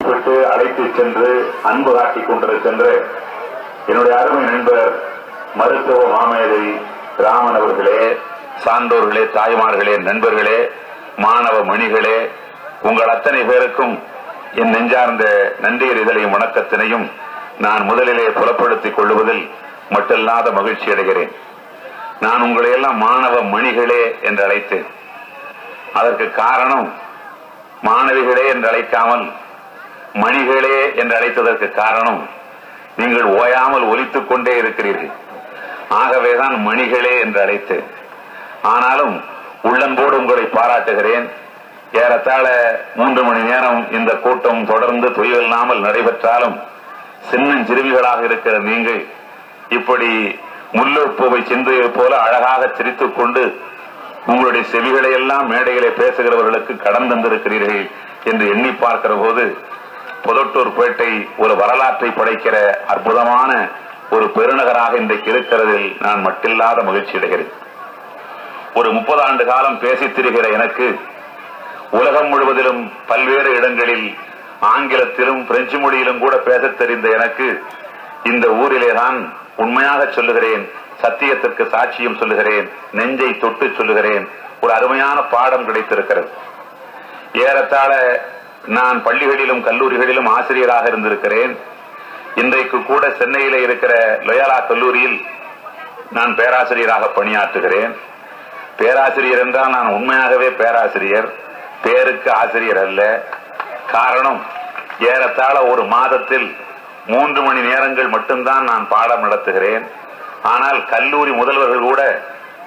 விட்டு அழைத்து சென்று அன்பு காட்டிக் கொண்டிருக்கின்ற என்னுடைய அருமை நண்பர் மருத்துவ மாமேதை ராமன் அவர்களே, சான்றோர்களே, தாய்மார்களே, நண்பர்களே, மாணவ மணிகளே, உங்கள் அத்தனை பேருக்கும் என் நெஞ்சார்ந்த நன்றியறிதலையும் வணக்கத்தினையும் நான் முதலிலே புலப்படுத்திக் கொள்வதில் மட்டில்லாத மகிழ்ச்சி அடைகிறேன். நான் உங்களை எல்லாம் மாணவ மணிகளே என்று அழைத்தேன். அதற்கு காரணம், மாணவிகளே என்று அழைக்காமல் மணிகளே என்று அழைத்ததற்கு காரணம், நீங்கள் ஓயாமல் ஒலித்துக் கொண்டே இருக்கிறீர்கள். ஆகவேதான் மணிகளே என்று அழைத்தேன். ஆனாலும் உள்ளன்போடு உங்களை பாராட்டுகிறேன். ஏறத்தாழ 3 மணி நேரம் இந்த கூட்டம் தொடர்ந்து தொய்வில்லாமல் நடைபெற்றாலும் சின்னஞ்சிறுமிகளாக இருக்கிற நீங்கள் இப்படி முல்லைப்பூவை சிந்தையை போல அழகாக சிரித்துக் கொண்டு உங்களுடைய செவிகளை எல்லாம் மேடைகளை பேசுகிறவர்களுக்கு கடன் தந்திருக்கிறீர்கள் என்று எண்ணி பார்க்கிற போது புதட்டூர்பேட்டை ஒரு வரலாற்றை படைக்கிற அற்புதமான ஒரு பெருநகராக இன்றைக்கு இருக்கிறதில் நான் மட்டில்லாத மகிழ்ச்சி அடைகிறேன். ஒரு 30 ஆண்டு காலம் பேசித் திரிகிற எனக்கு, உலகம் முழுவதிலும் பல்வேறு இடங்களில் ஆங்கிலத்திலும் பிரெஞ்சு மொழியிலும் கூட பேசத் தெரிந்த எனக்கு, இந்த ஊரிலேதான் உண்மையாக சொல்லுகிறேன், சத்தியத்திற்கு சாட்சியம் சொல்லுகிறேன், நெஞ்சை தொட்டு சொல்லுகிறேன், ஒரு அருமையான பாடம் கிடைத்திருக்கிறது. ஏறத்தாழ நான் பள்ளிகளிலும் கல்லூரிகளிலும் ஆசிரியராக இருந்திருக்கிறேன். இன்றைக்கு கூட சென்னையில இருக்கிற லோயாலா கல்லூரியில் நான் பேராசிரியராக பணியாற்றுகிறேன். பேராசிரியர் என்றால் நான் உண்மையாகவே பேராசிரியர், பேருக்கு ஆசிரியர் அல்ல. காரணம், ஏறத்தாழ ஒரு மாதத்தில் 3 மணி நேரங்கள் மட்டும்தான் நான் பாடம் நடத்துகிறேன். ஆனால் கல்லூரி முதல்வர்கள் கூட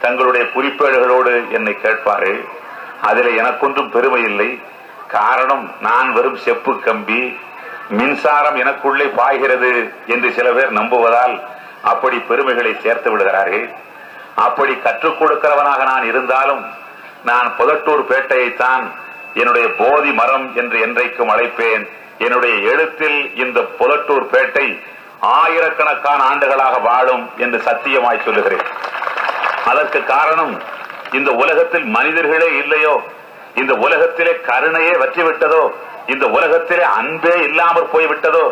தங்களுடைய குறிப்பேடுகளோடு என்னை கேட்பார்கள். அதில் எனக்கொன்றும் பெருமை இல்லை. காரணம், நான் வெறும் செப்பு கம்பி, மின்சாரம் எனக்குள்ளே பாய்கிறது என்று சில பேர் நம்புவதால் அப்படி பெருமைகளை சேர்த்து விடுகிறார்கள். அப்படி கற்றுக் கொடுக்கிறவனாக நான் இருந்தாலும் நான் புதட்டூர் பேட்டையைத்தான் என்னுடைய போதி மரம் என்று என்றைக்கும் அழைப்பேன். என்னுடைய எழுத்தில் இந்த புதட்டூர் பேட்டை ஆயிரக்கணக்கான ஆண்டுகளாக வாழும் என்று சத்தியமாய் சொல்லுகிறேன். அதற்கு காரணம், இந்த உலகத்தில் மனிதர்களே இல்லையோ, இந்த உலகத்திலே கருணையே வெற்றிவிட்டதோ, இந்த உலகத்திலே அன்பே இல்லாமற் போய்விட்டதோ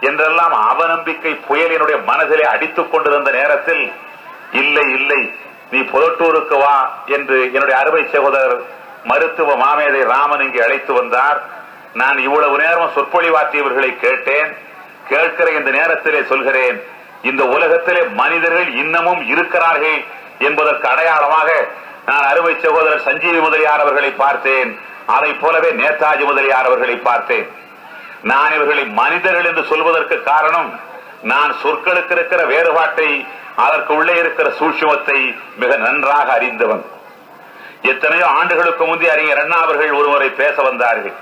என்றெல்லாம் அவநம்பிக்கை புயலினுடைய மனதிலே அடித்துக் கொண்டிருந்த நேரத்தில், இல்லை இல்லை, நீ புதட்டூருக்கு வா என்று என்னுடைய அருமை சகோதரர் மருத்துவ மாமேதை ராமன் இங்கே அழைத்து வந்தார். நான் இவ்வளவு நேரம் சொற்பொழிவாற்றியவர்களை கேட்டேன். கேட்கிற இந்த நேரத்திலே சொல்கிறேன், இந்த உலகத்திலே மனிதர்கள் இன்னமும் இருக்கிறார்கள் என்பதற்கு அடையாளமாக நான் அருமை சகோதரர் சஞ்சீவி முதலியார் அவர்களை பார்த்தேன். அதை போலவே நேதாஜி முதலியார் அவர்களை பார்த்தேன். நான் இவர்களை மனிதர்கள் என்று சொல்வதற்கு காரணம், நான் சொற்களுக்கு இருக்கிற வேறுபாட்டை, அதற்கு உள்ளே இருக்கிற சூட்சுமத்தை மிக நன்றாக அறிந்தவன். எத்தனையோ ஆண்டுகளுக்கு முந்தைய அறிஞர் அண்ணா அவர்கள் ஒருவரை பேச வந்தார்கள்.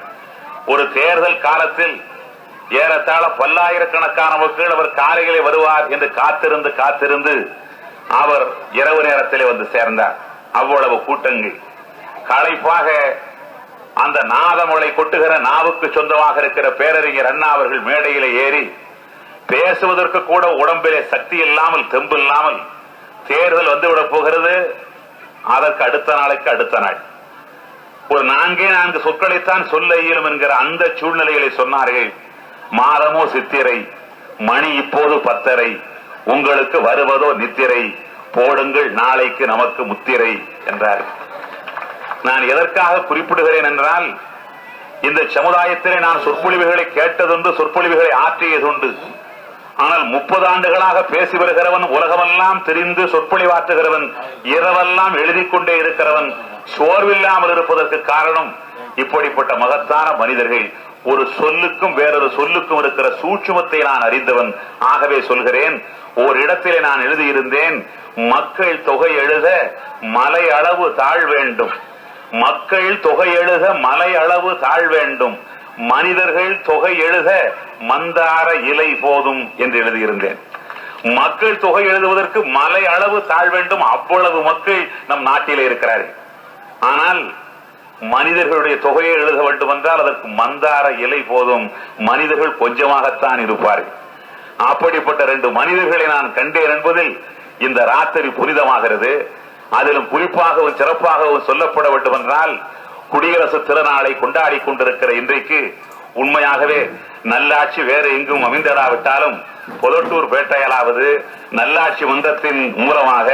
ஒரு தேர்தல் காலத்தில் ஏறத்தாழ பல்லாயிரக்கணக்கான மக்கள் அவர் காலையிலே வருவார் என்று காத்திருந்து அவர் இரவு நேரத்திலே வந்து சேர்ந்தார். அவ்வளவு கூட்டங்கள். களைப்பாக அந்த நாதமொழி கொட்டுகிற நாவுக்கு சொந்தமாக இருக்கிற பேரறிஞர் அண்ணா அவர்கள் மேடையிலே ஏறி பேசுவதற்கு கூட உடம்பிலே சக்தி இல்லாமல், தெம்பு இல்லாமல், தேர்தல் வந்துவிடப் போகிறது, அதற்கு அடுத்த நாள் ஒரு 4 சொற்களைத்தான் சொல்ல இயலும் என்கிற அந்த சூழ்நிலைகளை சொன்னார்கள். மாதமோ சித்திரை, மணி இப்போது 10:30, உங்களுக்கு வருவதோ நித்திரை, போடுங்கள் நாளைக்கு நமக்கு முத்திரை என்றார். நான் எதற்காக குறிப்பிடுகிறேன் என்றால், இந்த சமுதாயத்திலே நான் சொற்பொழிவுகளை கேட்டதுண்டு, சொற்பொழிவுகளை ஆற்றியதுண்டு. ஆனால் 30 ஆண்டுகளாக பேசி வருகிறவன், உலகமெல்லாம் தெரிந்து சொற்பொழிவாற்றுகிறவன், இரவெல்லாம் எழுதிக் கொண்டே இருக்கிறவன் சோர்வில்லாமல் இருப்பதற்கு காரணம், இப்படிப்பட்ட மகத்தான மனிதர்கள். ஒரு சொல்லுக்கும் வேறொரு சொல்லுக்கும் இருக்கிற சூட்சுமத்தை நான் அறிந்தவன். ஆகவே சொல்கிறேன், ஓரிடத்திலே நான் எழுதியிருந்தேன், மக்கள் தொகை எழுத மலை அளவு தாழ் வேண்டும், மக்கள் தொகை எழுத மலை அளவு தாழ் வேண்டும், மனிதர்கள் தொகை எழுத மந்தார இலை போதும் என்று எழுதியிருந்தேன். மக்கள் தொகை எழுதுவதற்கு மலை அளவு தாழ் வேண்டும், அவ்வளவு மக்கள் நம் நாட்டிலே இருக்கிறார்கள். ஆனால் மனிதர்களுடைய தொகையை எழுத வேண்டும் என்றால் அதற்கு மந்தார இலை போதும், மனிதர்கள் கொஞ்சமாகத்தான் இருப்பார்கள். அப்படிப்பட்ட 2 மனிதர்களை நான் கண்டேன் என்பதில் இந்த ராத்திரி புனிதமாகிறது. அதிலும் குறிப்பாகவும் சிறப்பாகவும் சொல்லப்பட வேண்டும் என்றால், குடியரசு திருநாளை கொண்டாடி கொண்டிருக்கிற இன்றைக்கு உண்மையாகவே நல்லாட்சி வேறு எங்கும் அமைந்திடாவிட்டாலும் பொதட்டூர் பேட்டையலாவது நல்லாட்சி மன்றத்தின் மூலமாக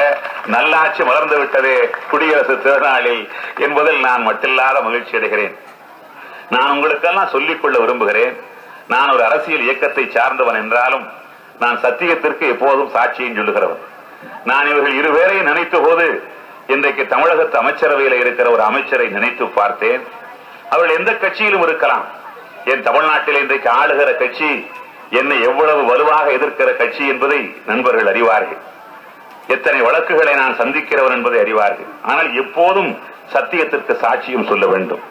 நல்லாட்சி மலர்ந்து விட்டதே குடியரசு திருநாளில் என்பதில் நான் மட்டில்லாத மகிழ்ச்சி அடைகிறேன். நான் உங்களுக்கெல்லாம் சொல்லிக்கொள்ள விரும்புகிறேன். நான் ஒரு அரசியல் இயக்கத்தை சார்ந்தவன் என்றாலும் நான் சத்தியத்திற்கு எப்போதும் சாட்சியும் சொல்லுகிறவன். நான் இவர்கள் இருவேரையும் நினைத்த போது இன்றைக்கு தமிழகத்து அமைச்சரவையில் இருக்கிற ஒரு அமைச்சரை நினைத்து பார்த்தேன். அவர்கள் எந்த கட்சியிலும் இருக்கலாம். என் தமிழ்நாட்டில் இன்றைக்கு ஆளுகிற கட்சி என்னை எவ்வளவு வலுவாக எதிர்க்கிற கட்சி என்பதை நண்பர்கள் அறிவார்கள். எத்தனை வழக்குகளை நான் சந்திக்கிறவன் என்பதை அறிவார்கள். ஆனால் எப்போதும் சத்தியத்திற்கு சாட்சியும் சொல்ல வேண்டும்.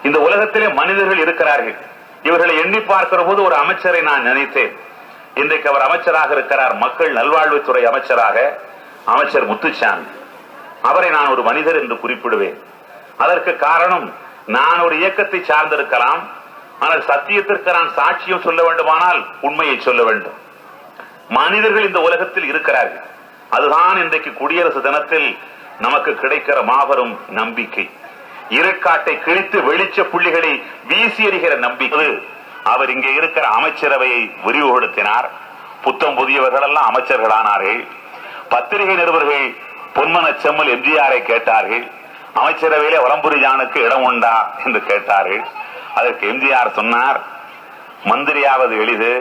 இந்த உலகத்திலே மனிதர்கள் இருக்கிறார்கள். இவர்களை எண்ணி பார்க்கிற போது ஒரு அமைச்சரை நான் நினைத்தேன். இன்றைக்கு அவர் அமைச்சராக இருக்கிறார், மக்கள் நல்வாழ்வுத்துறை அமைச்சராக, அமைச்சர் முத்துச்சாமி. அவரை நான் ஒரு மனிதர் என்று குறிப்பிடுவேன். அதற்கு காரணம், நான் ஒரு இயக்கத்தை சார்ந்திருக்கலாம், ஆனால் சத்தியத்திற்கு நான் சாட்சியம் சொல்ல வேண்டுமானால் உண்மையை சொல்ல வேண்டும். மனிதர்கள் இந்த உலகத்தில் இருக்கிறார்கள். அதுதான் இன்றைக்கு குடியரசு தினத்தில் நமக்கு கிடைக்கிற மாபெரும் நம்பிக்கை. இருக்காட்டை கிழித்து வெளிச்ச புள்ளிகளை வீசி எறிகிற நம்பிக்கை. அவர் இங்கே இருக்கிற அமைச்சரவையை விரிவுபடுத்தினார். புத்தம் புதியவர்கள் எல்லாம் அமைச்சர்களானார்கள். பத்திரிகை நிருபர்கள் பொன்மன செம்மல் எம்ஜிஆரை கேட்டார்கள். அமைச்சரவையிலே வலம்புரி ஜானுக்கு இடம் உண்டா என்று கேட்டார்கள். அதற்கு எம்ஜிஆர் சொன்னார், மந்திரியாவது எளிது,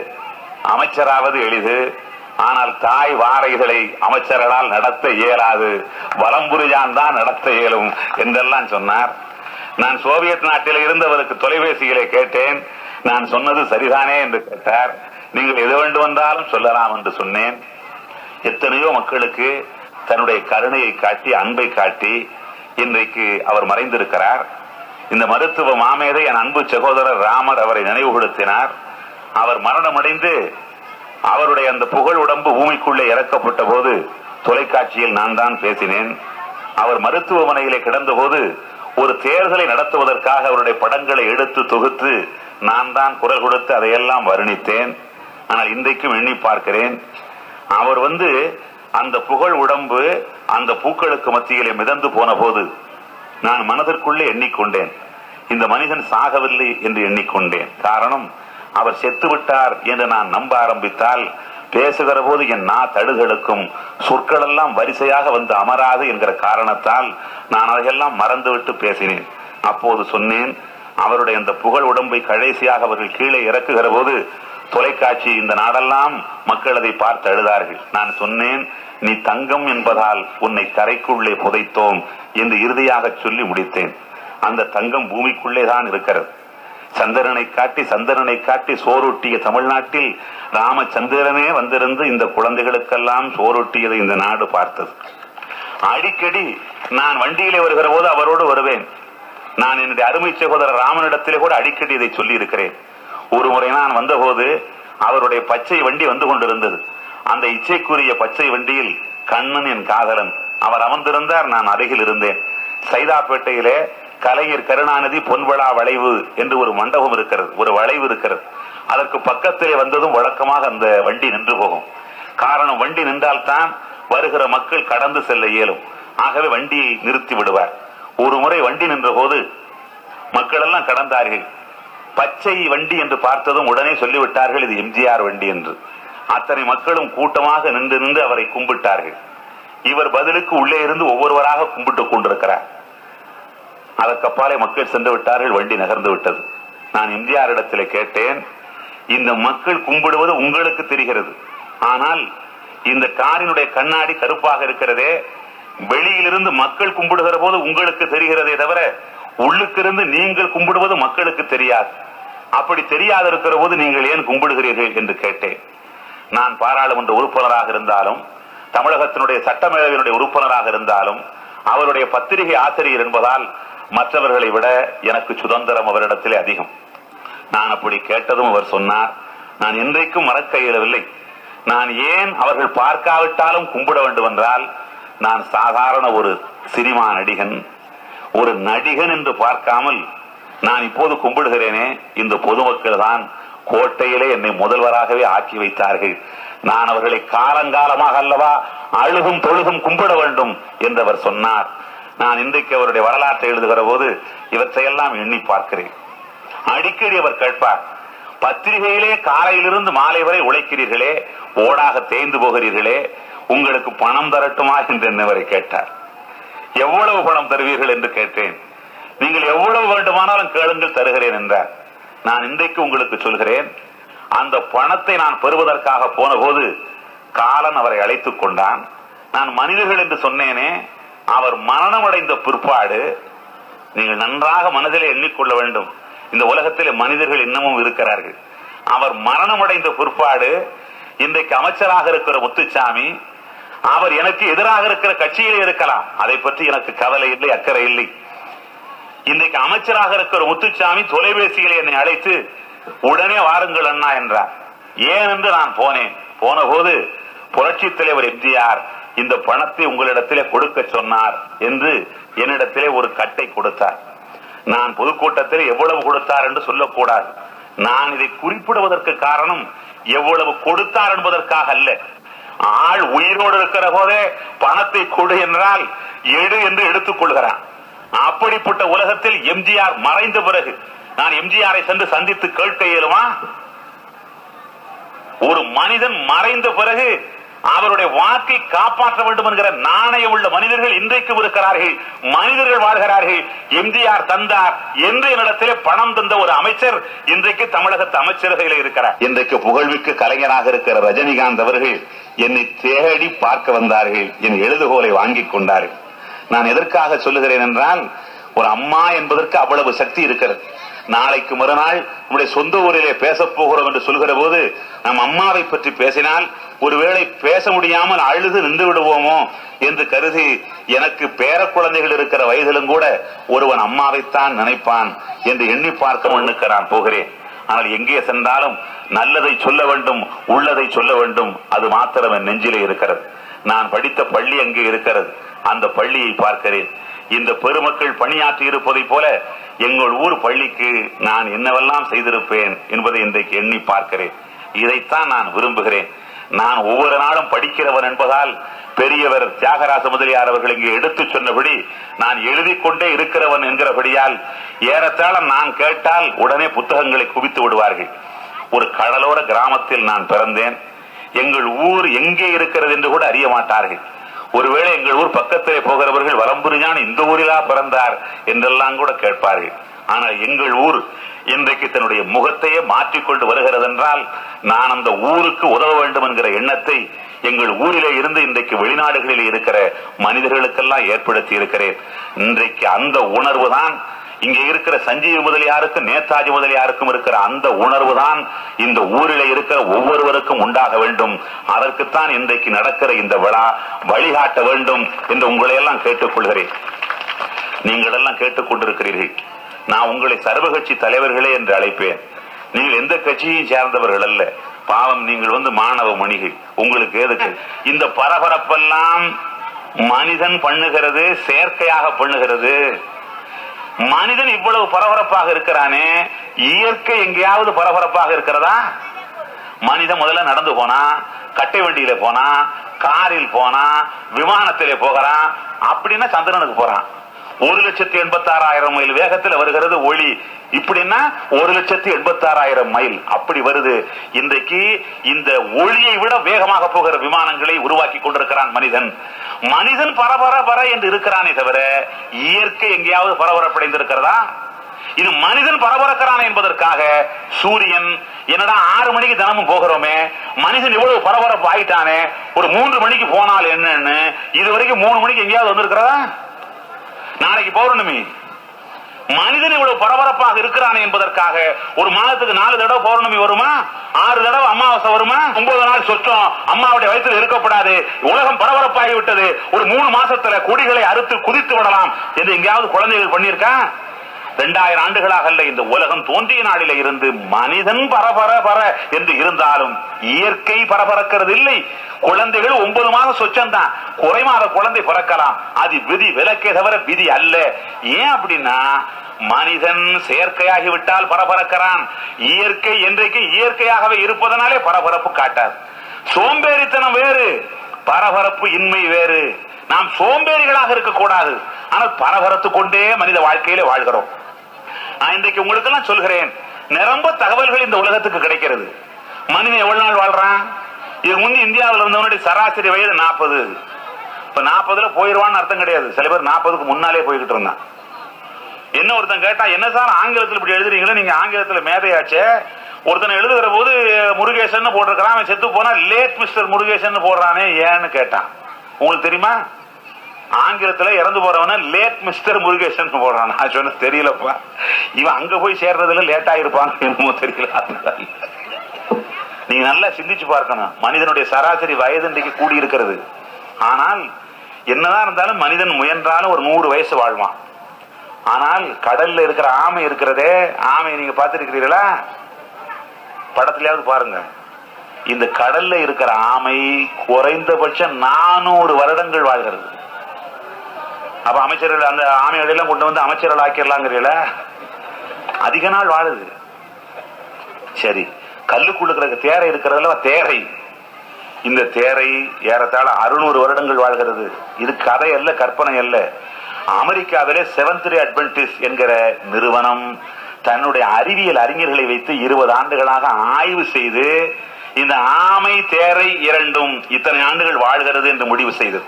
அமைச்சராவது எளிது, ஆனால் தாய் வாரைகளை அமைச்சர்களால் நடத்த இயலாது, வலம்புரிஜான் தான் நடத்த இயலும் என்றெல்லாம் சொன்னார். நான் சோவியத் நாட்டில் இருந்தவருக்கு தொலைபேசியிலே கேட்டேன், நான் சொன்னது சரிதானே என்று கேட்டார். நீங்கள் எது வேண்டுமென்றாலும் சொல்லலாம் என்று சொன்னேன். எத்தனையோ மக்களுக்கு தன்னுடைய கருணையை காட்டி, அன்பை காட்டி இன்றைக்கு அவர் மறைந்திருக்கிறார். இந்த மருத்துவ மாமேதை என் அன்பு சகோதரர் ராமர் அவரை நினைவுபடுத்தினார். அவர் மரணமடைந்து அவருடைய அந்த புகழ் உடம்பு பூமிக்குள்ளே இறக்கப்பட்ட போது தொலைக்காட்சியில் நான் தான் பேசினேன். அவர் மருத்துவமனையிலே கிடந்த போது ஒரு தேர்தலை நடத்துவதற்காக அவருடைய படங்களை எடுத்து தொகுத்து நான் தான் குரல் கொடுத்து அதையெல்லாம் வர்ணித்தேன். ஆனால் இன்றைக்கும் எண்ணி பார்க்கிறேன், அவர் அந்த புகழ் உடம்பு அந்த பூக்களுக்கு மத்தியிலே மிதந்து போன போது நான் மனதிற்குள்ளே எண்ணிக்கொண்டேன், இந்த மனிதன் சாகவில்லை என்று எண்ணிக்கொண்டேன். காரணம், அவர் செத்துவிட்டார் என்று நான் நம்ப ஆரம்பித்தால் பேசுகிற போது என் நா தடுகளுக்கும், சொற்கள் எல்லாம் வரிசையாக வந்து அமராது என்கிற காரணத்தால் நான் அதையெல்லாம் மறந்துவிட்டு பேசினேன். அப்போது சொன்னேன், அவருடைய அந்த புகழ் உடம்பை கடைசியாக அவர்கள் கீழே இறக்குகிற போது தொலைக்காட்சி இந்த நாடெல்லாம் மக்கள் அதை பார்த்து அழுதார்கள். நான் சொன்னேன், நீ தங்கம் என்பதால் உன்னை தரைக்குள்ளே புதைத்தோம் என்று இறுதியாக சொல்லி முடித்தேன். அந்த தங்கம் பூமிக்குள்ளே தான் இருக்கிறது. சந்திரனை காட்டி சோறொட்டிய தமிழ்நாட்டில் ராமச்சந்திரனே வந்திருந்து இந்த குழந்தைகளுக்கெல்லாம் சோறொட்டியதை இந்த நாடு பார்த்தது. அடிக்கடி நான் வண்டியிலே வருகிற போது அவரோடு வருவேன். நான் என்னுடைய அருமை சகோதரர் ராமனிடத்திலே கூட அடிக்கடி இதை சொல்லி இருக்கிறேன். ஒரு முறை நான் வந்தபோது அவருடைய பச்சை வண்டி வந்து கொண்டிருந்தது. அந்த இச்சைக்குரிய பச்சை வண்டியில் கண்ணன் என் காதலன் அவர் அமர்ந்திருந்தார். நான் அருகில் இருந்தேன். சைதாப்பேட்டையிலே கலைஞர் கருணாநிதி பொன்விழா வளைவு என்று ஒரு மண்டபம் இருக்கிறது, ஒரு வளைவு இருக்கிறது. அதற்கு பக்கத்திலே வந்ததும் வழக்கமாக அந்த வண்டி நின்று போகும். காரணம், வண்டி நின்றால்தான் வருகிற மக்கள் கடந்து செல்ல இயலும். ஆகவே வண்டியை நிறுத்தி விடுவார். ஒரு முறை வண்டி நின்ற போது மக்கள் எல்லாம் கடந்தார்கள். பச்சை வண்டி என்று பார்த்ததும் உடனே சொல்லிவிட்டார்கள், இது எம்ஜிஆர் வண்டி என்று. அத்தனை மக்களும் கூட்டமாக நின்று அவரை கும்பிட்டார்கள். இவர் பதிலுக்கு உள்ளே இருந்து ஒவ்வொருவராக கும்பிட்டுக் கொண்டிருக்கிறார். அதற்கப்பாலே மக்கள் சென்று விட்டார்கள், வண்டி நகர்ந்து விட்டது. நான் எம்ஜிஆர் இடத்திலே கேட்டேன், இந்த மக்கள் கும்பிடுவது உங்களுக்கு தெரிகிறது, ஆனால் இந்த காரினுடைய கண்ணாடி கருப்பாக இருக்கிறதே, வெளியிலிருந்து மக்கள் கும்பிடுகிற போது உங்களுக்கு தெரிகிறதே தவிர உள்ளுக்கிருந்து நீங்கள் கும்பிடுவது மக்களுக்கு தெரியாது. அப்படி தெரியாது இருக்கிற போது நீங்கள் ஏன் கும்பிடுகிறீர்கள் என்று கேட்டேன். நான் பாராளுமன்ற உறுப்பினராக இருந்தாலும், தமிழகத்தினுடைய சட்டமேலவையினுடைய உறுப்பினராக இருந்தாலும், அவருடைய பத்திரிகை ஆசிரியர் என்பதால் மற்றவர்களை விட எனக்கு சுதந்திரம் அவரிடத்திலே அதிகம். நான் அப்படி கேட்டதும் அவர் சொன்னார், நான் இன்றைக்கும் மறக்க இயலவில்லை. நான் ஏன் அவர்கள் பார்க்காவிட்டாலும் கும்பிட வேண்டும் என்றால், நான் சாதாரண ஒரு சினிமா நடிகன், ஒரு நடிகன் என்று பார்க்காமல் நான் இப்போது கும்பிடுகிறேனே, இந்த பொதுமக்கள் தான் கோட்டையிலே என்னை முதல்வராகவே ஆக்கி வைத்தார்கள். நான் அவர்களை காலங்காலமாக அல்லவா அழுகும் தொழுகும் கும்பிட வேண்டும் என்றவர் சொன்னார். நான் இன்றைக்கு அவருடைய வரலாற்றை எழுதுகிற போது இவற்றையெல்லாம் எண்ணி பார்க்கிறேன். அடிக்கடி அவர் கேட்பார், பத்திரிகையிலே காலையிலிருந்து மாலை வரை உழைக்கிறீர்களே, ஓடாக தேய்ந்து போகிறீர்களே, உங்களுக்கு பணம் தரட்டுமா என்று என்னவரை கேட்டார். எவ்வளவு பணம் தருவீர்கள் என்று கேட்டேன். நீங்கள் எவ்வளவு வேண்டுமானாலும் கேளுங்கள், தருகிறேன் என்றார். நான் இன்றைக்கு உங்களுக்கு சொல்கிறேன், அந்த பணத்தை நான் பெறுவதற்காக போன போது காலன் அவரை அழைத்துக் கொண்டான். நான் மனிதர்கள் என்று சொன்னேனே, அவர் மரணமடைந்த பிற்பாடு நீங்கள் நன்றாக மனதிலே எண்ணிக்கொள்ள வேண்டும், இந்த உலகத்திலே மனிதர்கள் இன்னமும் இருக்கிறார்கள். அவர் மரணமடைந்த பிற்பாடு இன்றைக்கு அமைச்சராக இருக்கிற முத்துசாமி, அவர் எனக்கு எதிராக இருக்கிற கட்சியிலே இருக்கலாம், அதை பற்றி எனக்கு கவலை இல்லை, அக்கறை இல்லை. இன்றைக்கு அமைச்சராக இருக்கிற முத்துசாமி தொலைபேசியில் என்னை அழைத்து உடனே வாருங்கள் அண்ணா என்றார். ஏன் என்று நான் போனேன். போன போது புரட்சி தலைவர் எம்ஜிஆர் இந்த பணத்தை உங்களிடத்திலே கொடுக்க சொன்னார் என்று என்னிடத்திலே ஒரு கட்டை கொடுத்தார். நான் பொதுக்கூட்டத்தில் எவ்வளவு கொடுத்தார் என்று சொல்லக்கூடாது. நான் இதை குறிப்பிடுவதற்கு காரணம் எவ்வளவு கொடுத்தார் என்பதற்காக அல்ல. ஆள் உயிரோடு இருக்கிற போதே பணத்தை கொடு என்றால் எடு என்று எடுத்துக் கொள்கிறான். அப்படிப்பட்ட உலகத்தில் எம்ஜிஆர் மறைந்த பிறகு நான் எம்ஜிஆரை சென்று சந்தித்து கேட்க இயலுமா? ஒரு மனிதன் மறைந்த பிறகு அவருடைய வாக்கை காப்பாற்ற வேண்டும் என்கிற நாணயம் உள்ள மனிதர்கள் இன்றைக்கும் இருக்கிறார்கள், மனிதர்கள் வாழ்கிறார்கள். எம்ஜிஆர் தந்தார் என்று என்னிடத்திலே பணம் தந்த ஒரு அமைச்சர் இன்றைக்கு தமிழகத்து அமைச்சரவையில் இருக்கிறார். இன்றைக்கு புகழ்மிக்க கலைஞராக இருக்கிற ரஜினிகாந்த் அவர்கள் என்னை தேடி பார்க்க வந்தார்கள், என் எழுதுகோலை வாங்கிக் கொண்டார்கள். நான் எதற்காக சொல்லுகிறேன் என்றால், ஒரு அம்மா என்பதற்கு அவ்வளவு சக்தி இருக்கிறது. நாளைக்கு மறுநாள் நம்முடைய சொந்த ஊரிலே பேச போகிறோம் என்று சொல்கிற போது நம் அம்மாவை பற்றி பேசினால் ஒருவேளை பேச முடியாமல் அழுது நின்று விடுவோமோ என்று கருதி, எனக்கு பேர குழந்தைகள் இருக்கிற வயதிலும் கூட ஒருவன் அம்மாவைத்தான் நினைப்பான் என்று எண்ணி பார்க்க முன்னுக்கு நான் போகிறேன். ஆனால் எங்கே சென்றாலும் நல்லதை சொல்ல வேண்டும், உள்ளதை சொல்ல வேண்டும், அது மாத்திரம் என் நெஞ்சிலே இருக்கிறது. நான் படித்த பள்ளி அங்கே இருக்கிறது, அந்த பள்ளியை பார்க்கிறேன். இந்த பெருமக்கள் பணியாற்றி இருப்பதை போல எங்கள் ஊர் பள்ளிக்கு நான் என்னவெல்லாம் செய்திருப்பேன் என்பதை இன்றைக்கு எண்ணி பார்க்கிறேன். இதைத்தான் நான் விரும்புகிறேன். நான் ஒவ்வொரு நாளும் படிக்கிறவன் என்பதால் பெரியவர் தியாகராச முதலியார் அவர்கள் இங்கே எடுத்து சொன்னபடி நான் எழுதிக் கொண்டே இருக்கிறவன் என்கிறபடியால் ஏறத்தாழ நான் கேட்டால் உடனே புத்தகங்களை குவித்து விடுவார்கள். ஒரு கடலோர கிராமத்தில் நான் பிறந்தேன். எங்கள் ஊர் எங்கே இருக்கிறது என்று கூட அறிய மாட்டார்கள். ஒருவேளை எங்கள் ஊர் பக்கத்திலே போகிறவர்கள் வலம்புரிஞான் இந்த ஊரிலா பிறந்தார் என்றெல்லாம் கூட கேட்பார்கள். ஆனால் எங்கள் ஊர் இன்றைக்கு தன்னுடைய முகத்தையே மாற்றிக்கொண்டு வருகிறது என்றால் நான் அந்த ஊருக்கு உதவ வேண்டும் என்கிற எண்ணத்தை எங்கள் ஊரிலே இருந்து இன்றைக்கு வெளிநாடுகளில் இருக்கிற மனிதர்களுக்கெல்லாம் ஏற்படுத்தி இருக்கிறேன். இன்றைக்கு அந்த உணர்வு தான் இங்கே இருக்கிற சஞ்சீவ முதலியாருக்கும் நேதாஜி முதலியாருக்கும் இருக்கிற அந்த உணர்வு தான் இந்த ஊரிலே இருக்கிற ஒவ்வொருவருக்கும் உண்டாக வேண்டும். அதற்குத்தான் இன்றைக்கு நடக்கிற இந்த விழா வழிகாட்ட வேண்டும் என்று உங்களை எல்லாம் கேட்டுக்கொள்கிறேன். நீங்கள் எல்லாம் கேட்டுக்கொண்டிருக்கிறீர்கள். நான் உங்களை சர்வகட்சி தலைவர்களே என்று அழைப்பேன். நீங்கள் எந்த கட்சியையும் சேர்ந்தவர்கள் அல்ல. பாவம், நீங்கள் மாணவ மணிகள். உங்களுக்கு எதுக்கு இந்த பரபரப்பெல்லாம்? மனிதன் பண்ணுகிறது, செயற்கையாக பண்ணுகிறது. மனிதன் இவ்வளவு பரபரப்பாக இருக்கிறானே, இயற்கை எங்கேயாவது பரபரப்பாக இருக்கிறதா? மனிதன் முதல்ல நடந்து போனா, கட்டை வண்டியில போனா, காரில் போனா, விமானத்திலே போகிறான். அப்படின்னா சந்திரனுக்கு போறான். 1,86,000 மைல் வேகத்தில் வருகிறது ஒளி. இப்படின்னா 1,86,000 மைல் அப்படி வருது. இன்றைக்கு இந்த ஒளியை விட வேகமாக போகிற விமானங்களை உருவாக்கி கொண்டிருக்கிறான் மனிதன். மனிதன் பரபர என்று இருக்கிறானே தவிர இயற்கை எங்கேயாவது பரபரப்படைந்திருக்கிறதா? இது மனிதன் பரபரக்கிறான் என்பதற்காக சூரியன் என்னடா 6 மணிக்கு தினமும் போகிறோமே, மனிதன் இவ்வளவு பரபரப்பு ஆயிட்டானே, ஒரு 3 மணிக்கு போனால் என்னன்னு இதுவரைக்கும் 3 மணிக்கு எங்கேயாவது வந்திருக்கிறதா? நாளைக்கு பௌர்ணமி. மனிதன் இவ்வளவு பரபரப்பாக இருக்கிறானே என்பதற்காக ஒரு மாதத்துக்கு 4 தடவை பௌர்ணமி வருமா? 6 தடவை அமாவாசை வருமா? 9 நாள் சொச்சம் அம்மாவுடைய வயிற்றில் இருக்கப்படாது. உலகம் பரபரப்பாகி விட்டது. ஒரு 3 மாசத்துல கொடிகளை அறுத்து குதித்து விடலாம் என்று எங்கேயாவது குழந்தைகள் பண்ணியிருக்கா? 2000 ஆண்டுகளாக அல்ல, இந்த உலகம் தோன்றிய நாளில இருந்து மனிதன் பரபர என்று இருந்தாலும் இயற்கை பரபரக்கிறது இல்லை. குழந்தைகள் 9 மாதம் சொச்சம்தான், குறைமாத குழந்தை பிறக்கலாம். அது விதி விலக்கே தவிர விதி அல்ல. ஏன் அப்படின்னா மனிதன் செயற்கையாகி விட்டால் பரபரக்கிறான். இயற்கை என்றைக்கு இயற்கையாகவே இருப்பதனாலே பரபரப்பு காட்டாது. சோம்பேறித்தனம் வேறு, பரபரப்பு இன்மை வேறு. நாம் சோம்பேறிகளாக இருக்கக்கூடாது, ஆனால் பரபரத்து கொண்டே மனித வாழ்க்கையில வாழ்கிறோம். நான் இன்றைக்கு உங்களுக்கு எல்லாம் சொல்கிறேன், நிரம்ப தகவல்கள் இந்த உலகத்துக்கு கிடைக்கிறது. மனிதன் எவ்வளவு நாள் வாழ்றான்? இது முந்தி இந்தியாவில் இருந்தவனுடைய சராசரி வயது 40. இப்ப 40ல போயிருவான்னு அர்த்தம் கிடையாது. சில பேர் 40க்கு முன்னாலே போய்கிட்டு இருந்தான். என்ன ஒருத்தன் கேட்டா, என்ன சார் ஆங்கிலத்தில் இப்படி எழுதுறீங்களா, நீங்க ஆங்கிலத்துல மேதையாச்சே. ஒருத்தனை எழுதுகிற போது முருகேசன் போட்டிருக்கிறான், அவன் செத்து போனா லேட் மிஸ்டர் முருகேசன் போடுறானே ஏன்னு கேட்டான். உங்களுக்கு தெரியுமா? ஆங்கிலத்துல இறந்து போறவன லேட் மிஸ்டர் முருகேசன் போடுறான். நான் சொன்ன தெரியலப்பா, இவன் அங்க போய் சேர்றதுல லேட் ஆயிருப்பான் என்னமோ தெரியல. நீங்க நல்லா சிந்திச்சு பார்க்கணும். மனிதனுடைய சராசரி வயது இன்றைக்கு கூடி இருக்கிறது. ஆனால் என்னதான் இருந்தாலும் மனிதன் முயன்றாலும் ஒரு 100 வயசு வாழ்வான். ஆனால் கடல்ல இருக்கிற ஆமை இருக்கிறதே, ஆமையை நீங்க பார்த்திருக்கிறீர்களா? படத்திலேயாவது பாருங்க. இந்த கடல்ல இருக்கிற ஆமை குறைந்தபட்சம் 400 வருடங்கள் வாழ்கிறது. அப்ப அமைச்சர்கள் அந்த ஆமைகளை எல்லாம் கொண்டு வந்து அமைச்சர்கள் ஆக்கிடலாங்கிறீங்கள, அதிக நாள் வாழுது. சரி, கல்லுக்குள்ள தேரை இருக்கிறதுல தேரை, இந்த தேரை ஏறத்தாழ 600 வருடங்கள் வாழ்கிறது. இது கதை அல்ல, கற்பனை அல்ல. அமெரிக்காவிலே செவன்த் டே அட்வென்டிஸ்ட் என்கிற நிறுவனம் தன்னுடைய அறிவியல் அறிஞர்களை வைத்து 20 ஆண்டுகளாக ஆய்வு செய்து இந்த ஆமை தேரை இரண்டும் இத்தனை ஆண்டுகள் வாழ்கிறது என்று முடிவு செய்தது.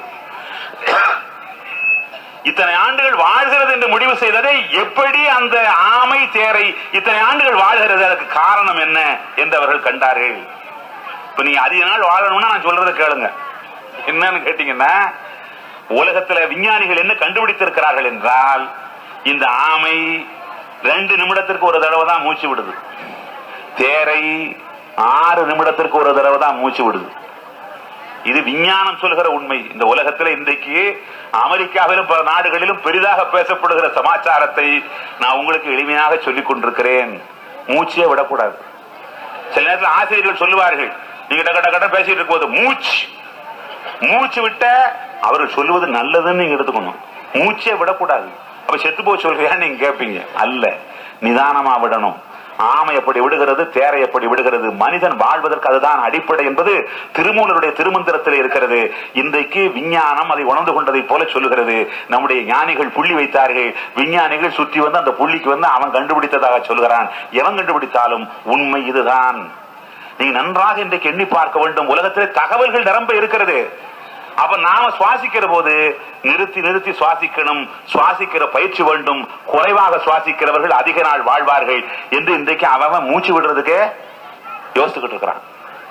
இத்தனை ஆண்டுகள் வாழ்கிறது என்று முடிவு செய்ததை எப்படி அந்த ஆமை தேரை இத்தனை ஆண்டுகள் வாழ்கிறது, அதற்கு காரணம் என்ன என்று அவர்கள் கண்டார்கள். இப்ப நீங்க அதிக நாள் வாழணும்னா நான் சொல்றதை கேளுங்க. என்னன்னு கேட்டீங்கன்னா, உலகத்துல விஞ்ஞானிகள் என்ன கண்டுபிடித்திருக்கிறார்கள் என்றால், இந்த ஆமை 2 நிமிடத்திற்கு ஒரு தடவை தான் மூச்சு விடுது. தேரை 6 நிமிடத்திற்கு ஒரு தடவை தான் மூச்சு விடுது. இது விஞ்ஞானம் சொல்கிற உண்மை. இந்த உலகத்தில் இன்றைக்கு அமெரிக்காவிலும் பல நாடுகளிலும் பெரிதாக பேசப்படுகிற சமாச்சாரத்தை நான் உங்களுக்கு எளிமையாக சொல்லிக் கொண்டிருக்கிறேன். மூச்சே விடக்கூடாது. சில நேரத்தில் ஆசிரியர்கள் சொல்லுவார்கள், நீங்க டக்க டக்க பேசிட்டு இருக்கும் போது மூச்சு விட்ட அவர்கள் சொல்லுவது நல்லதுன்னு நீங்க எடுத்துக்கணும். மூச்சே விடக்கூடாது. அப்ப செத்து போய் சொல்றியா நீங்க கேட்பீங்க. அல்ல, நிதானமா விடணும். ஆமை எப்படி விடுகிறது, தேரை எப்படி விடுகிறது, மனிதன் வாழ்வதற்கு அதுதான் அடிப்படை என்பது திருமூலருடைய திருமந்திரத்தில் இருக்கிறது. இன்றைக்கு விஞ்ஞானம் அதை உணர்ந்து கொண்டதை போல சொல்லுகிறது. நம்முடைய ஞானிகள் புள்ளி வைத்தார்கள், விஞ்ஞானிகள் சுற்றி வந்து அந்த புள்ளிக்கு வந்து அவன் கண்டுபிடித்ததாக சொல்கிறான். எவன் கண்டுபிடித்தாலும் உண்மை இதுதான். நீங்க நன்றாக இன்றைக்கு எண்ணி பார்க்க வேண்டும். உலகத்திலே தகவல்கள் நிரம்ப இருக்கிறது. அப்ப நாம சுவாசிக்கிற போது நிறுத்தி நிறுத்தி சுவாசிக்கணும். சுவாசிக்கிற பயிற்சி வேண்டும். குறைவாக சுவாசிக்கிறவர்கள் அதிக நாள் வாழ்வார்கள் என்று இன்றைக்கு அவன் மூச்சு விடுறதுக்கே யோசிச்சுக்கிட்டு இருக்கிறான்.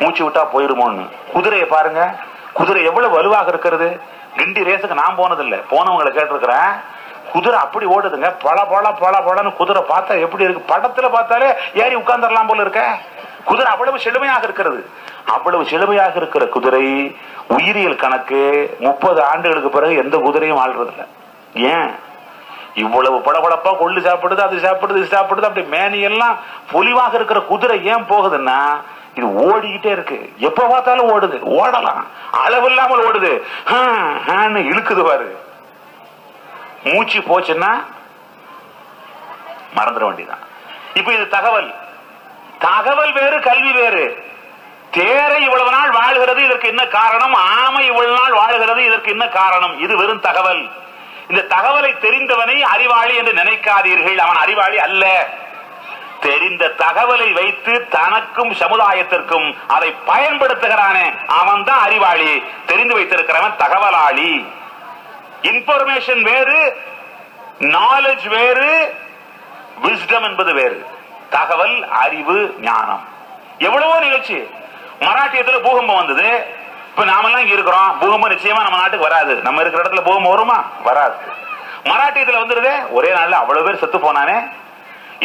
மூச்சு விட்டா போயிருமோன்னு. குதிரையை பாருங்க, குதிரை எவ்வளவு வலுவாக இருக்கிறது. கிண்டி ரேஸுக்கு நான் போனதில்லை, போனவங்களை கேட்டிருக்கிறேன். குதிரை அப்படி ஓடுதுங்க, பல பல பல பலன்னு. குதிரை பார்த்தா எப்படி இருக்கு, படத்துல பார்த்தாலே ஏறி உட்கார்ந்துடலாம் போல இருக்க. குதிரை அவ்வளவு செழுமையாக இருக்கிறது. அவ்வளவு செழுமையாக இருக்கிற குதிரை உயிரியல் கணக்கு 30 ஆண்டுகளுக்கு பிறகு எந்த குதிரையும் வாழ்றதில்ல. ஏன்? இவ்வளவு படபடப்பா கொள்ளு சாப்பிடுது, அது சாப்பிடுது, இது சாப்பிடுது, அப்படி மேனியெல்லாம் பொலிவாக இருக்கிற குதிரை ஏன் போகுதுன்னா, இது ஓடிக்கிட்டே இருக்கு. எப்ப பார்த்தாலும் ஓடுது. ஓடலாம், அளவில்லாமல் ஓடுது. இழுக்குது பாரு. மூச்சு போச்சுன்னா மறந்துட வேண்டியதான். இப்ப இது தகவல். தகவல் வேறு, கல்வி வேறு. தேரை இவ்வளவு நாள் வாழ்கிறது, இதற்கு என்ன காரணம்? ஆமை இவ்வளவு நாள் வாழ்கிறது, இதற்கு என்ன காரணம்? இது வெறும் தகவல். இந்த தகவலை தெரிந்தவனை அறிவாளி என்று நினைக்காதீர்கள். அவன் அறிவாளி அல்ல. தெரிந்த தகவலை வைத்து தனக்கும் சமுதாயத்திற்கும் அதை பயன்படுத்துகிறானே அவன் தான் அறிவாளி. தெரிந்து வைத்திருக்கிறவன் தகவலாளி. இன்ஃபர்மேஷன் வேறு, நாலேஜ் வேறு, விஸ்டம் என்பது வேறு. தகவல், அறிவு, ஞானம். எவ்வளவோ நிகழ்ச்சி. மராட்டியத்தில் பூகம்பம் வந்தது. இப்ப நாமெல்லாம் இங்க இருக்கிறோம். பூகம்பம் நிச்சயமா நம்ம நாட்டுக்கு வராது. நம்ம இருக்கிற இடத்துல பூகம்பம் வருமா? வராது. மராட்டியத்தில் வந்துருது. ஒரே நாள்ல அவ்வளவு பேர் செத்து போனானே.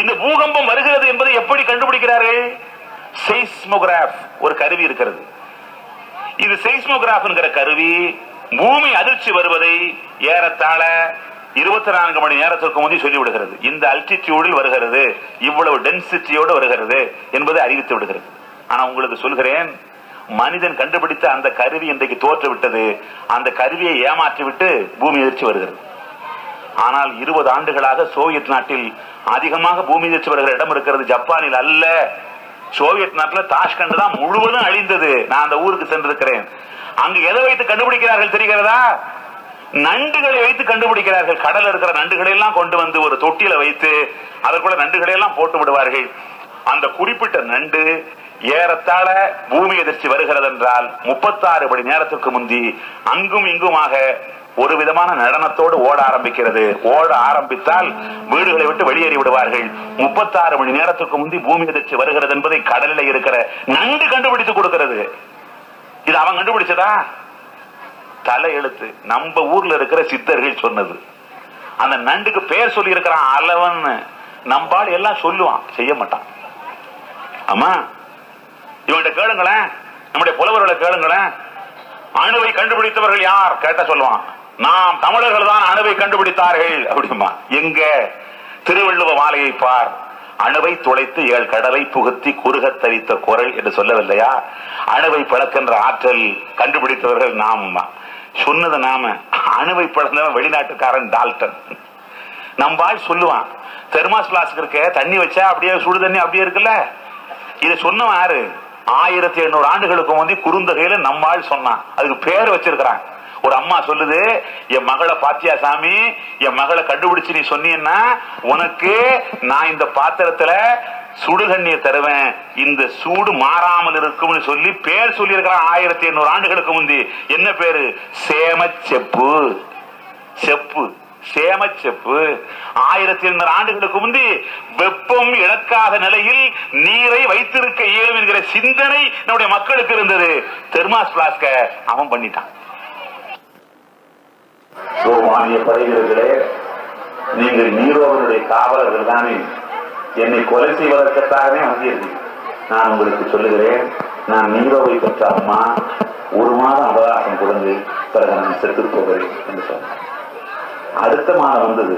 இந்த பூகம்பம் வருகிறது என்பதை எப்படி கண்டுபிடிக்கிறார்கள்? செய்ஸ்மோகிராஃப் ஒரு கருவி இருக்கிறது. இது செய்ஸ்மோகிராஃப் என்கிற கருவி பூமி அதிர்ச்சி வருவதை ஏறத்தாழ 24 மணி நேரத்திற்கு முந்தி சொல்லிவிடுகிறது. இந்த அல்டிடியூடில் வருகிறது, இவ்வளவு டென்சிட்டியோடு வருகிறது என்பதை அறிவித்து விடுகிறது. ஆனா உங்களுக்கு சொல்கிறேன், மனிதன் கண்டுபிடித்த அந்த கருவி இன்றைக்கு தோற்றுவிட்டது. அந்த கருவியை ஏமாற்றிவிட்டு பூமி எதிர்ச்சி வருகிறது. ஆனால் 20 ஆண்டுகளாக சோவியத் நாட்டில் அதிகமாக பூமி எதிர்ச்சி வருகிற இடம் இருக்கிறது, ஜப்பானில் அல்ல. சோவியத் நாட்டில் தாஷ்கண்ட் தான் முழுவதும் அழிந்தது. நான் அந்த ஊருக்கு சென்றிருக்கிறேன். அங்கு எதை வைத்து கண்டுபிடிக்கிறார்கள் தெரிகிறதா? நண்டுகளை வைத்து கண்டுபிடிக்கிறார்கள். கடல் இருக்கிற நண்டுகளை எல்லாம் கொண்டு வந்து ஒரு தொட்டியில வைத்து அதற்குள்ள நண்டுகளை எல்லாம் போட்டு விடுவார்கள். அந்த குறிப்பிட்ட நண்டு ஏறத்தாழ பூமி எதிர்ச்சி வருகிறது என்றால் 36 மணி நேரத்துக்கு முந்தி அங்கும் இங்குமாக ஒரு விதமான நடனத்தோடு ஓட ஆரம்பிக்கிறது. ஓட ஆரம்பித்தால் வீடுகளை விட்டு வெளியேறி விடுவார்கள். 36 மணி நேரத்துக்கு முந்தி பூமி எதிர்ச்சி வருகிறது என்பதை கடலில் இருக்கிற நண்டு கண்டுபிடித்து கொடுக்கிறது. இது அவன் கண்டுபிடிச்சதா? தலை எழுத்து. நம்ம ஊர்ல இருக்கிற சித்தர்கள் சொன்னது. அந்த நண்டுக்கு பேர் சொல்லி இருக்கிறான் அளவன். நம்பால் எல்லாம் சொல்லுவான், செய்ய மாட்டான். ஆமா, இவன்கிட்ட கேளுங்களேன், நம்முடைய புலவர்களை கேளுங்களேன். அணுவை கண்டுபிடித்தவர்கள் யார் கேட்ட சொல்லுவான், நாம் தமிழர்கள் தான் அணுவை கண்டுபிடித்தார்கள் அப்படிமா. எங்க? திருவள்ளுவ மாலையை பார். அணுவை துளைத்து 7 கடலை புகுத்தி குறுக தரித்த குரல் என்று சொல்லவில்லையா? அணுவை பிளக்கின்ற ஆற்றல் கண்டுபிடித்தவர்கள் நாம். சொன்னது நாம. அணுவை பிளந்தவன் வெளிநாட்டுக்காரன் டால்டன். நம்பால் சொல்லுவான், தெர்மாஸ் பிளாஸ்க் இருக்க தண்ணி வச்சா அப்படியே சுடு தண்ணி அப்படியே இருக்குல்ல. இதை சொன்னவன் யாரு? 1800 ஆண்டுகளுக்கு முந்தி குறுந்தொகையில நம்மால் சொன்னான். அதுக்கு பேர் வச்சிருக்கிறான். ஒரு அம்மா சொல்லுது, என் மகளை பாத்தியா சாமி, என் மகளை கண்டுபிடிச்சு நீ சொன்னீன்னா உனக்கு நான் இந்த பாத்திரத்துல சுடு தண்ணீர் தருவேன், இந்த சூடு மாறாமல் இருக்கும்னு சொல்லி பேர் சொல்லி இருக்கிறான். 1800 ஆண்டுகளுக்கு முந்தி. என்ன பேரு? சேமச்செப்பு. செப்பு, சேமச்செப்பு. 1800 ஆண்டுகளுக்கு முந்தி வெப்பம் இழக்காத நிலையில் நீரை வைத்திருக்க இயலும் என்கிற சிந்தனை நம்முடைய மக்களுக்கு இருந்தது. தெர்மாஸ் பிளாஸ்க அவன் பண்ணிட்டான். ரோமானிய படைவீரர்களே, நீங்கள் நீரோவனுடைய காவலர்கள் தானே, என்னை கொலை செய்வதற்காகவே வந்தீர்கள். நான் உங்களுக்கு சொல்லுகிறேன், நான் நீரோவை பெற்ற அம்மா, 1 மாதம் அவகாசம் கொடுங்க, பிறகு நான் செத்து போகிறேன் என்று சொன்னேன். அடுத்த மாதம் வந்தது.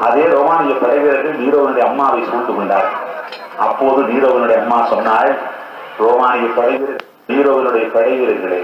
அதே ரோமானிய படைவீரர்கள் நீரோவனுடைய அம்மாவை சூழ்ந்து கொண்டார். அப்போது நீரோவனுடைய அம்மா சொன்னாள், ரோமானிய படைவீரர், நீரோவனுடைய படைவீரர்களே,